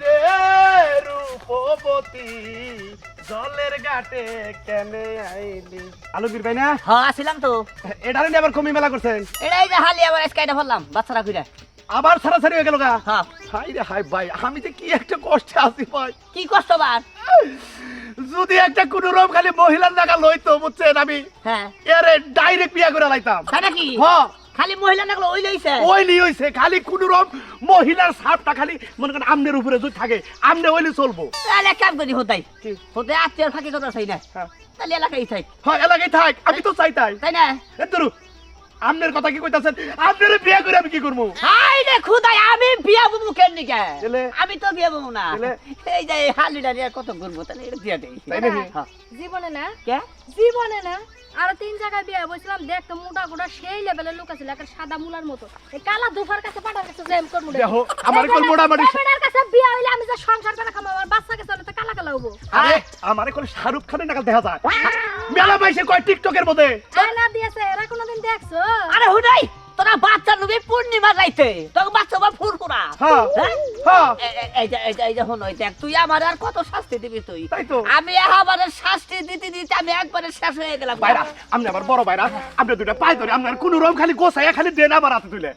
রে রূপবতী জলের ঘাটে কেনে আইলি আলমগীর ভাই না হ্যাঁ আসিলাম তো এটারে নিয়ে আবার কমি মেলা করছেন এটাই যে হালি আবার স্কাইটা ফেললাম বাচ্চারা কইরা আবার ছাড়াছাড়ি হয়ে গেল গা হ্যাঁ হাই রে হাই ভাই আমি যে কি একটা কষ্টে আছি ভাই কি কষ্ট বার যদি একটা কোনো রকম খালি মহিলার জায়গা লইতো বুঝছেন আমি হ্যাঁ এরে ডাইরেক্ট বিয়া করে লাইতাম তাই নাকি হ্যাঁ খালি মহিলা নাগলো ওই লইছে ওই নি হইছে খালি কোনো রকম মহিলার ছাপটা খালি মনে করেন আমনের উপরে যদি থাকে আমনে ওইলে চলবো তাহলে এক কাম করি হতাই কি? হতে আত্মীয় ফাঁকি কথা চাই না হ্যাঁ তাহলে এলাকায় থাক হ্যাঁ এলাকায় থাক আমি তো চাই তাই তাই না এতরু আমনের কথা কি কইতাছেন আমনের বিয়া করে আমি কি করবো হাই রে খুদাই আমি বিয়া বমু কেন নিকে এলে? আমি তো বিয়া বমু না এলে? এই যে হালিটা নিয়ে কত ঘুরবো তাহলে এটা বিয়া দেই তাই নাকি? হ্যাঁ। জীবনে না কে জীবনে না আর 3 জায়গায় বিয়ে বসলাম দেখতে মোটা গোটা সেই লেভেলের লোক আছিল একটা সাদা মুলার মতো এই কালা দুফার কাছে পাটার কাছে জেম করমু দেখো আমার কোন মোটামুটি আপনার কাছে বিয়ে হইলে আমি যে সংসার করে খামো আমার বাচ্চা কাছে তো কালা কালা হবো আরে আমার কোন শাহরুখ খানের নাগাল দেখা যায় মেলা পাইছে কয় টিকটকের মধ্যে আয়না দিয়েছে এরা কোনোদিন দেখছো আরে হুদাই তোরা বাচ্চা নবী পূর্ণিমা যাইতে তোর বাচ্চা বা ফুরফুরা হ্যাঁ হ্যাঁ? হ্যাঁ এই যে হন দেখ তুই আমার আর কত শাস্তি দিবি তুই তাই তো আমি আমাদের শাস্তি দিতে দিতে আমি একবারে শেষ হয়ে গেলাম বাইরা আপনি আবার বড় বাইরা আপনি দুইটা পাই ধরে আপনার কোন রকম খালি গোছাইয়া খালি দেন আবার হাতে তুলে